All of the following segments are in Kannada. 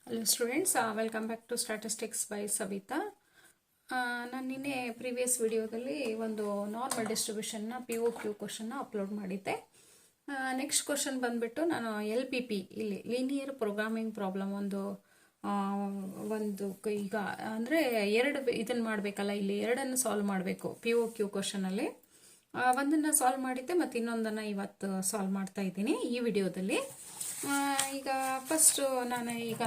Hello students, welcome back to statistics by Savita. ನಾನು ನಿನ್ನೆ ಪ್ರೀವಿಯಸ್ ವಿಡಿಯೋದಲ್ಲಿ ಒಂದು ನಾರ್ಮಲ್ ಡಿಸ್ಟ್ರಿಬ್ಯೂಷನ್ನ POQ ಕ್ವಶನ್ನ ಅಪ್ಲೋಡ್ ಮಾಡಿದ್ದೆ. ನೆಕ್ಸ್ಟ್ ಕ್ವಶನ್ ಬಂದುಬಿಟ್ಟು ನಾನು LPP ಇಲ್ಲಿ ಲೀನಿಯರ್ ಪ್ರೋಗ್ರಾಮಿಂಗ್ ಪ್ರಾಬ್ಲಮ್ ಒಂದು ಈಗ ಅಂದರೆ ಎರಡು ಇದನ್ನು ಮಾಡಬೇಕಲ್ಲ, ಇಲ್ಲಿ ಎರಡನ್ನು ಸಾಲ್ವ್ ಮಾಡಬೇಕು POQ ಕ್ವಶನಲ್ಲಿ. ಒಂದನ್ನು ಸಾಲ್ವ್ ಮಾಡಿದ್ದೆ ಮತ್ತು ಇನ್ನೊಂದನ್ನು ಇವತ್ತು ಸಾಲ್ವ್ ಮಾಡ್ತಾ ಇದ್ದೀನಿ ಈ ವಿಡಿಯೋದಲ್ಲಿ. ಈಗ ಫಸ್ಟು ನಾನು ಈಗ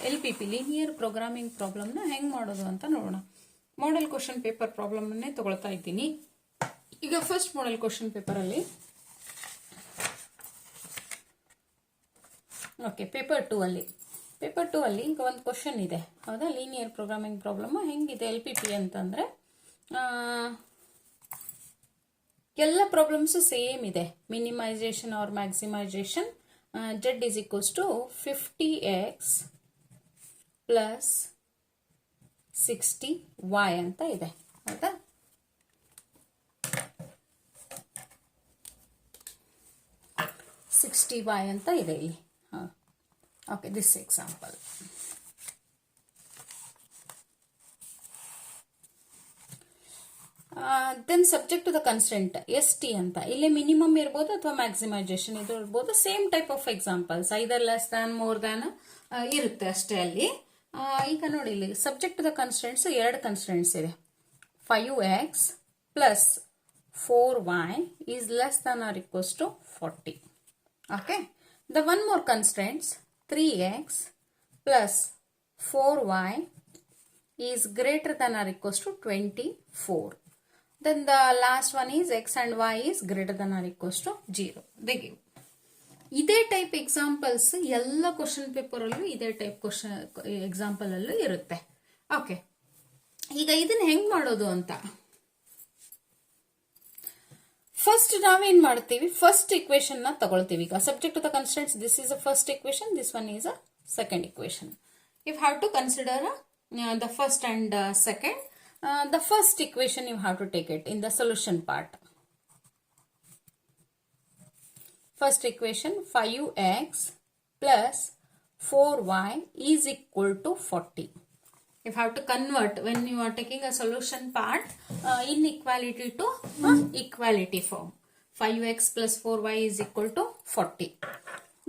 LPP ಲೀನಿಯರ್ ಪ್ರೋಗ್ರಾಮಿಂಗ್ ಪ್ರಾಬ್ಲಮ್ನ ಹೆಂಗೆ ಮಾಡೋದು ಅಂತ ನೋಡೋಣ. ಮಾಡೆಲ್ ಕ್ವಶನ್ ಪೇಪರ್ ಪ್ರಾಬ್ಲಮನ್ನೇ ತಗೊಳ್ತಾ ಇದ್ದೀನಿ. ಈಗ ಫಸ್ಟ್ ಮಾಡೆಲ್ ಕ್ವಶನ್ ಪೇಪರಲ್ಲಿ ಓಕೆ, ಪೇಪರ್ 2 ಅಲ್ಲಿ ಈಗ ಒಂದು ಕ್ವಶನ್ ಇದೆ, ಹೌದಾ? ಲೀನಿಯರ್ ಪ್ರೋಗ್ರಾಮಿಂಗ್ ಪ್ರಾಬ್ಲಮ್ ಹೆಂಗಿದೆ LPP ಅಂತಂದರೆ ಎಲ್ಲ ಪ್ರಾಬ್ಲಮ್ಸು ಸೇಮ್ ಇದೆ. Minimization or maximization, z is equals to 50x plus 60y ಅಂತ ಇದೆ, ಹೌದಾ? $60y ಅಂತ ಇದೆ ಇಲ್ಲಿ. Okay, this example. Then subject to the constant ST ಅಂತ ಇಲ್ಲಿ ಮಿನಿಮಮ್ ಇರ್ಬೋದು ಅಥವಾ ಮ್ಯಾಕ್ಸಿಮೈಸೇಷನ್ ಇದು ಇರ್ಬೋದು. Same type of examples, either less than more than ಇರುತ್ತೆ ಅಷ್ಟೇ ಅಲ್ಲಿ. ಈಗ ನೋಡಿ, ಇಲ್ಲಿ ಸಬ್ಜೆಕ್ಟ್ ಟು ದ ಕನ್ಸ್ಟೆಂಟ್ಸ್ ಎರಡು ಕನ್ಸ್ಟೆಂಟ್ಸ್ ಇದೆ. 5x plus 4y is less than or equals to 40. Okay, the one more constants 3x plus 4y is greater than or equals to 24. Then the last one is x and y is greater than or equals to 0. They give. ಇದೇ ಟೈಪ್ ಎಕ್ಸಾಂಪಲ್ಸ್ ಎಲ್ಲ ಕ್ವಶನ್ ಪೇಪರಲ್ಲೂ ಇದೇ ಟೈಪ್ ಕ್ವಶನ್ ಎಕ್ಸಾಂಪಲ್ ಅಲ್ಲೂ ಇರುತ್ತೆ. ಓಕೆ, ಈಗ ಇದನ್ನ ಹೆಂಗ್ ಮಾಡೋದು ಅಂತ ಫಸ್ಟ್ ನಾವೇನ್ ಮಾಡ್ತೀವಿ, ಫಸ್ಟ್ ಇಕ್ವೇಶನ್ ನ ತಗೊಳ್ತೀವಿ. ಈಗ subject to the constants, this is a first equation, this one is a second equation. If have to consider the first and second. The first equation you have to take it in the solution part. First equation, 5x plus 4y is equal to 40. If you have to convert, when you are taking a solution part, inequality to equality form. 5x plus 4y is equal to 40.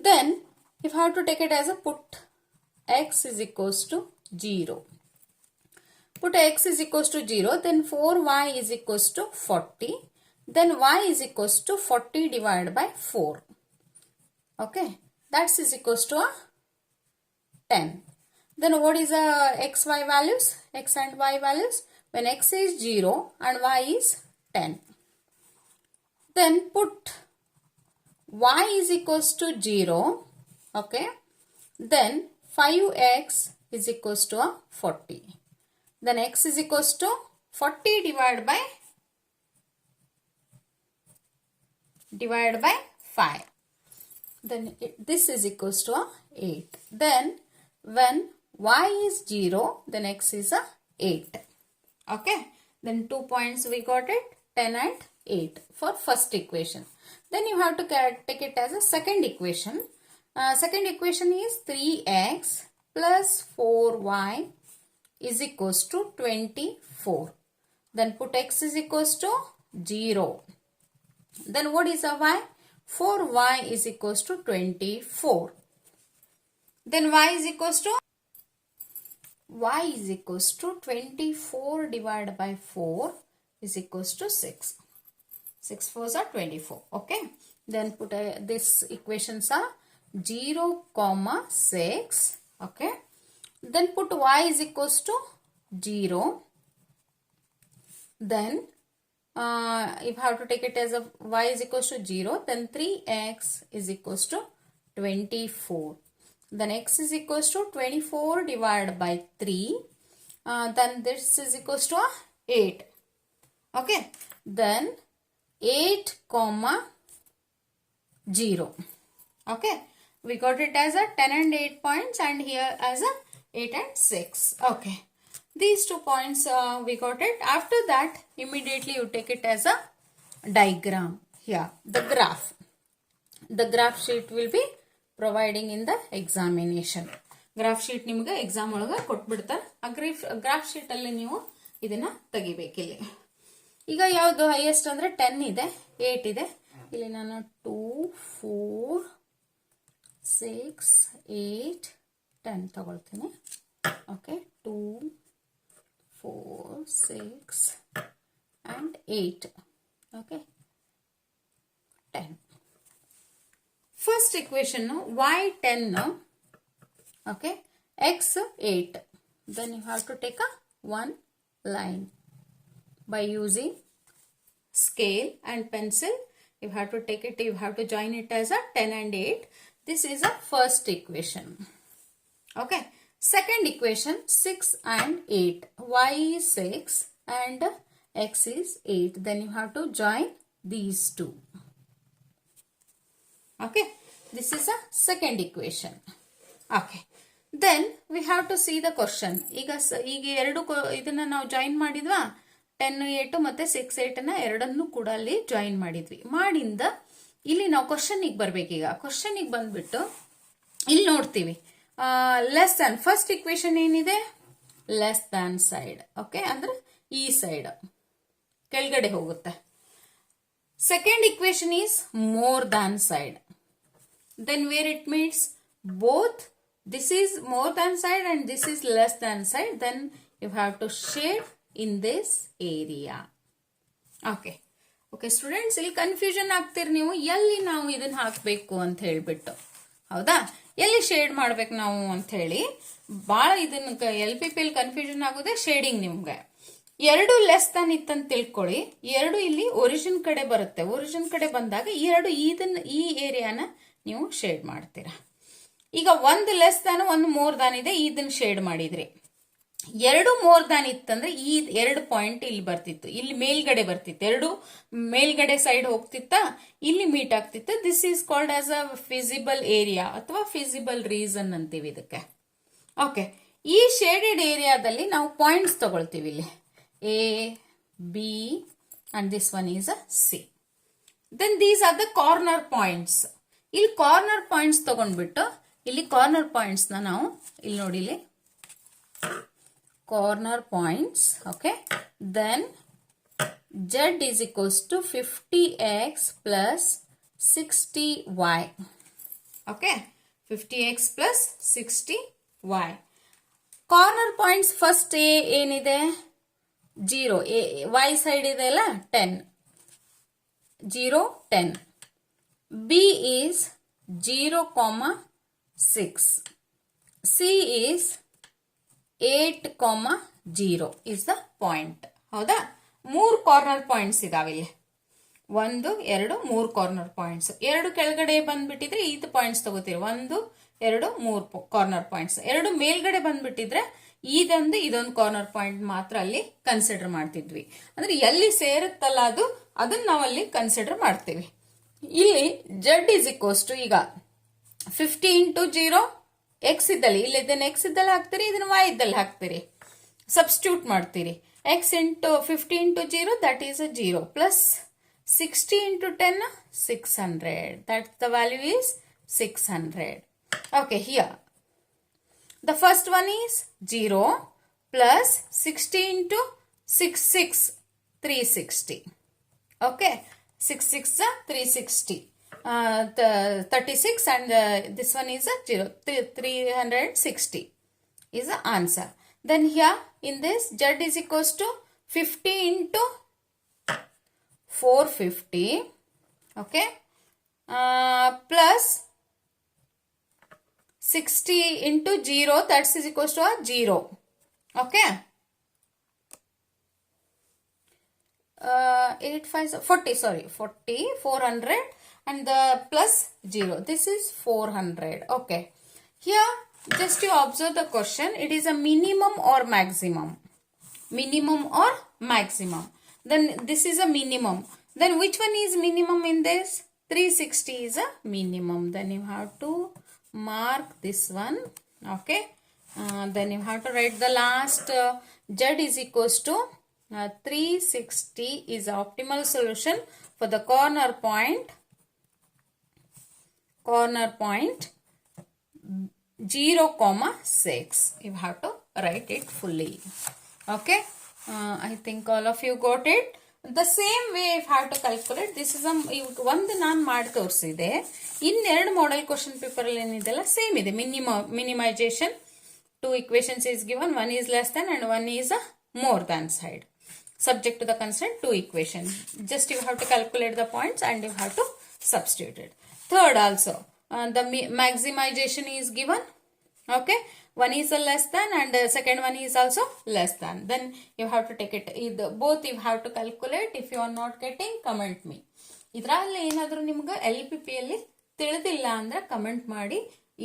Then if you have to take it as a put x is equals to 0. Put x is equals to 0, then 4y is equals to 40. Then y is equals to 40 divided by 4. Okay, that is equals to 10. Then what is the xy values? X and y values. When x is 0 and y is 10. Then put y is equals to 0. Okay, then 5x is equals to 40. Then x is equals to 40 divided by 5. Then this is equals to 8. Then when y is 0, then x is 8. Okay, then 2 points we got it, 10 and 8 for first equation. Then you have to take it as a second equation. Second equation is 3x plus 4y is equals to 24. Then put x is equals to 0. Then what is a y? 4y is equals to 24. Then y is equals to 24 divided by 4 is equals to 6. 6 4s are 24. Okay, then put this equations are 0, 6. Okay, then put y is equals to 0. Then if I have to take it as a y is equals to 0, then 3x is equals to 24. Then x is equals to 24 divided by 3. Then this is equals to 8. Okay, then 8, 0. Okay, we got it as a 10 and 8 points, and here as a 8 and 6. Okay, these 2 points we got it. After that, immediately you take it as a diagram. Here the graph sheet will be providing in the examination. Graph sheet ನಿಮ್ಗೆ ಎಕ್ಸಾಮ್ ಒಳಗೆ ಕೊಟ್ಬಿಡ್ತಾರೆ. ಆ ಗ್ರಾಫ್ ಶೀಟ್ ಅಲ್ಲಿ ನೀವು ಇದನ್ನ ತೆಗಿಬೇಕಿಲ್ಲಿ. ಈಗ ಯಾವುದು ಹೈಯೆಸ್ಟ್ ಅಂದ್ರೆ 10 ಇದೆ, 8 ಇದೆ. ಇಲ್ಲಿ ನಾನು 2, 4, 6, 8, 10 ತಗೊಳ್ತೀನಿ. Okay, 2, 4, 6 and 8. Okay, 10. First equation, y 10, okay, x 8. Then you have to take a one line by using scale and pencil. You have to take it, you have to join it as a 10 and 8. This is a first equation. Okay, second equation, 6 and 8. Y is 6 and x is 8. Then you have to join these two. Okay, this is a second equation. Okay, then we have to see the question. ಈಗ ಎರಡು ಇದನ್ನ ನಾವು ಜಾಯಿನ್ ಮಾಡಿದ್ವಾ, 10, 8 ಮತ್ತೆ 6, 8 ನ ಎರಡನ್ನು ಕೂಡ ಅಲ್ಲಿ ಜಾಯಿನ್ ಮಾಡಿದ್ವಿ. ಮಾಡಿಂದ ಇಲ್ಲಿ ನಾವು ಕ್ವಶನ್ಗೆ ಬರ್ಬೇಕೀಗ. ಕ್ವಶನ್ಗೆ ಬಂದ್ಬಿಟ್ಟು ಇಲ್ಲಿ ನೋಡ್ತೀವಿ ಲೆಸ್ ದ್ಯಾನ್. ಫಸ್ಟ್ ಇಕ್ವೇಶನ್ ಏನಿದೆ, ಲೆಸ್ ದ್ಯಾನ್ ಸೈಡ್. ಓಕೆ, ಅಂದ್ರೆ ಈ ಸೈಡ್ ಕೆಳಗಡೆ ಹೋಗುತ್ತೆ. Second equation is more than side. Then where it means both this is more than side and this is less than side, then you have to shade in this area. Okay, okay students, ಇಲ್ಲಿ ಕನ್ಫ್ಯೂಷನ್ ಆಗ್ತೀರಿ ನೀವು, ಎಲ್ಲಿ ನಾವು ಇದನ್ನ ಹಾಕಬೇಕು ಅಂತ ಹೇಳ್ಬಿಟ್ಟು. ಹೌದಾ, ಎಲ್ಲಿ ಶೇಡ್ ಮಾಡ್ಬೇಕು ನಾವು ಅಂತ ಹೇಳಿ ಬಹಳ ಇದನ್ನ LPP ಕನ್ಫ್ಯೂಷನ್ ಆಗೋದೇ ಶೇಡಿಂಗ್. ನಿಮ್ಗೆ ಎರಡು ಲೆಸ್ ದಾನ್ ಇತ್ತಂತ ತಿಳ್ಕೊಳ್ಳಿ, ಎರಡು ಇಲ್ಲಿ ಒರಿಜಿನ್ ಕಡೆ ಬರುತ್ತೆ. ಒರಿಜಿನ್ ಕಡೆ ಬಂದಾಗ ಎರಡು ಈ ಏರಿಯಾನ ನೀವು ಶೇಡ್ ಮಾಡ್ತೀರಾ. ಈಗ ಒಂದು ಲೆಸ್ ದಾನ್ ಒಂದು ಮೋರ್ ದಾನ್ ಇದೆ, ಇದನ್ನ ಶೇಡ್ ಮಾಡಿದ್ರಿ. ಎರಡು ಮೋರ್ ದಾನ್ ಇತ್ತಂದ್ರೆ ಈ ಎರಡು ಪಾಯಿಂಟ್ ಇಲ್ಲಿ ಬರ್ತಿತ್ತು, ಇಲ್ಲಿ ಮೇಲ್ಗಡೆ ಬರ್ತಿತ್ತು, ಎರಡು ಮೇಲ್ಗಡೆ ಸೈಡ್ ಹೋಗ್ತಿತ್ತ, ಇಲ್ಲಿ ಮೀಟ್ ಆಗ್ತಿತ್ತು. This is called as a feasible area ಅಥವಾ ಫಿಸಿಬಲ್ ರೀಸನ್ ಅಂತೀವಿ ಇದಕ್ಕೆ. ಓಕೆ, ಈ ಶೇಡೆಡ್ ಏರಿಯಾದಲ್ಲಿ ನಾವು ಪಾಯಿಂಟ್ಸ್ ತಗೊಳ್ತೀವಿ. ಇಲ್ಲಿ A, B and this one is a C. Then these are the corner points. ಇಲ್ಲಿ ಕಾರ್ನರ್ ಪಾಯಿಂಟ್ಸ್ ತಗೊಂಡ್ಬಿಟ್ಟು ಇಲ್ಲಿ ಕಾರ್ನರ್ ಪಾಯಿಂಟ್ಸ್ ನಾವು ಇಲ್ಲಿ ನೋಡಿ, ಇಲ್ಲಿ corner points. Okay, then Z is equals to 50x plus 60y. Okay, 50x plus 60y. Corner points first ಏನಿದೆ 0, y ಸೈಡ್ ಇದೆ ಅಲ್ಲ 10, 0, 10. B is 0, 6. C is 8, 0 is the point. ಹೌದಾ, 3 ಕಾರ್ನರ್ ಪಾಯಿಂಟ್ಸ್ ಇದಾವೆ ಇಲ್ಲಿ. 1, 2, 3 ಕಾರ್ನರ್ ಪಾಯಿಂಟ್ಸ್. ಎರಡು ಕೆಳಗಡೆ ಬಂದ್ಬಿಟ್ಟಿದ್ರೆ ಇದು ಪಾಯಿಂಟ್ಸ್ ತಗೋತೀರಿ. 1, 2, 3 corner points. ಎರಡು ಮೇಲ್ಗಡೆ ಬಂದ್ಬಿಟ್ಟಿದ್ರೆ ಇದೊಂದು ಕಾರ್ನರ್ ಪಾಯಿಂಟ್ ಮಾತ್ರ ಅಲ್ಲಿ ಕನ್ಸಿಡರ್ ಮಾಡ್ತಿದ್ವಿ. ಅಂದ್ರೆ ಎಲ್ಲಿ ಸೇರುತ್ತಲ್ಲ ಅದನ್ನ ನಾವಲ್ಲಿ ಕನ್ಸಿಡರ್ ಮಾಡ್ತೀವಿ. ಇಲ್ಲಿ Z is equals to ಈಗ 50 into 0 x ಇದ್ದಲ್ಲಿ, ಇಲ್ಲಿ ಇದನ್ನ x ಇದ್ದಲ್ಲಿ ಹಾಕ್ತೀರಿ, ಇದನ್ನ y ಇದ್ದಲ್ಲಿ ಹಾಕ್ತೀರಿ, ಸಬ್ಸ್ಟಿಟ್ಯೂಟ್ ಮಾಡ್ತೀರಿ. x into 50 into 0 that is a 0 plus 60 into 10 600, that the value is 600. Okay, here the first one is 0 plus 60 into 6 360. Okay, 6 6 360, 36 and this one is a 0, 360 is the answer. Then here in this Z is equals to 50 into 450, okay, plus 60 into 0, that is equals to a 0. Okay, 8 5 40, sorry 40, 400 and the plus 0, this is 400. Okay, here just you observe the question, it is a minimum or maximum, minimum or maximum. Then this is a minimum, then which one is minimum in this? 360 is a minimum, then you have to mark this one. Okay, then you have to write the last Z is equals to 360 is the optimal solution for the corner point 0,6. You have to write it fully. Okay. I think all of you got it. The same way if I have to calculate, this is ಒಂದು ನಾನು ಮಾಡಿ ತೋರಿಸಿದೆ. ಇನ್ನೆರಡು ಮಾಡೆಲ್ ಕ್ವಶನ್ ಪೇಪರ್ ಅಲ್ಲಿ ಏನಿದೆಲ್ಲ ಸೇಮ್ ಇದೆ. Minimisation 2 equations is given, one is less than and one is more than side. Subject to the constraint 2 equations. Just you have to calculate the points and you have to substitute it. Third also, the maximization is given. Okay, one is a less than and the second one is also less than. Then you have to take it either both. You have to calculate. If you are not getting, comment me. ಇದರಲ್ಲಿ ಏನಾದರೂ ನಿಮಗೆ LPP ಅಲ್ಲಿ ತಿಳಿದಿಲ್ಲ ಅಂದ್ರೆ ಕಮೆಂಟ್ ಮಾಡಿ.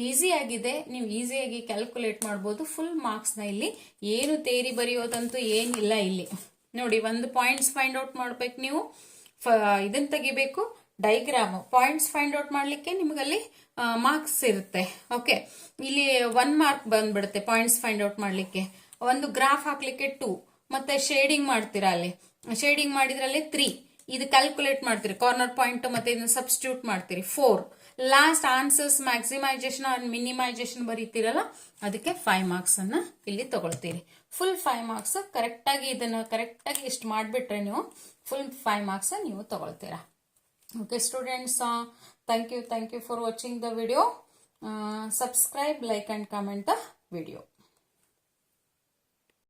ಈಸಿ ಆಗಿದೆ, ನೀವು ಈಸಿಯಾಗಿ ಕ್ಯಾಲ್ಕುಲೇಟ್ ಮಾಡ್ಬೋದು. ಫುಲ್ ಮಾರ್ಕ್ಸ್ನ ಇಲ್ಲಿ ಏನು ತೇರಿ ಬರೆಯೋದಂತೂ ಏನಿಲ್ಲ. ಇಲ್ಲಿ ನೋಡಿ, ಒಂದು ಪಾಯಿಂಟ್ಸ್ ಫೈಂಡ್ ಔಟ್ ಮಾಡ್ಬೇಕು ನೀವು. ಇದನ್ನ ತೆಗಿಬೇಕು ಡೈಗ್ರಾಮ್. ಪಾಯಿಂಟ್ಸ್ ಫೈಂಡ್ ಔಟ್ ಮಾಡ್ಲಿಕ್ಕೆ ನಿಮ್ಗಲ್ಲಿ ಮಾರ್ಕ್ಸ್ ಇರುತ್ತೆ. ಓಕೆ, ಇಲ್ಲಿ 1 ಮಾರ್ಕ್ ಬಂದ್ಬಿಡುತ್ತೆ ಪಾಯಿಂಟ್ಸ್ ಫೈಂಡ್ ಔಟ್ ಮಾಡ್ಲಿಕ್ಕೆ. ಒಂದು ಗ್ರಾಫ್ ಹಾಕ್ಲಿಕ್ಕೆ 2, ಮತ್ತೆ ಶೇಡಿಂಗ್ ಮಾಡ್ತೀರಾ, ಅಲ್ಲಿ ಶೇಡಿಂಗ್ ಮಾಡಿದ್ರಲ್ಲಿ 3. ಇದು ಕ್ಯಾಲ್ಕುಲೇಟ್ ಮಾಡ್ತೀರಿ, ಕಾರ್ನರ್ ಪಾಯಿಂಟ್ ಮತ್ತೆ ಇದನ್ನ ಸಬ್ಸ್ಟಿಟ್ಯೂಟ್ ಮಾಡ್ತೀರಿ 4. Last answers maximisation and minimisation ಬರೀತೀರಲ್ಲ, ಅದಕ್ಕೆ 5 ಮಾರ್ಕ್ಸ್ ಅನ್ನ ಇಲ್ಲಿ ತಗೊಳ್ತೀರಿ. ಫುಲ್ 5 ಮಾರ್ಕ್ಸ್ ಕರೆಕ್ಟಾಗಿ ಇದನ್ನ ಕರೆಕ್ಟಾಗಿ ಇಷ್ಟು ಮಾಡಿಬಿಟ್ರೆ ನೀವು ಫುಲ್ 5 ಮಾರ್ಕ್ಸ್ ನೀವು ತಗೊಳ್ತೀರಾ. Okay students, thank you for watching the video. Subscribe, like and comment the video.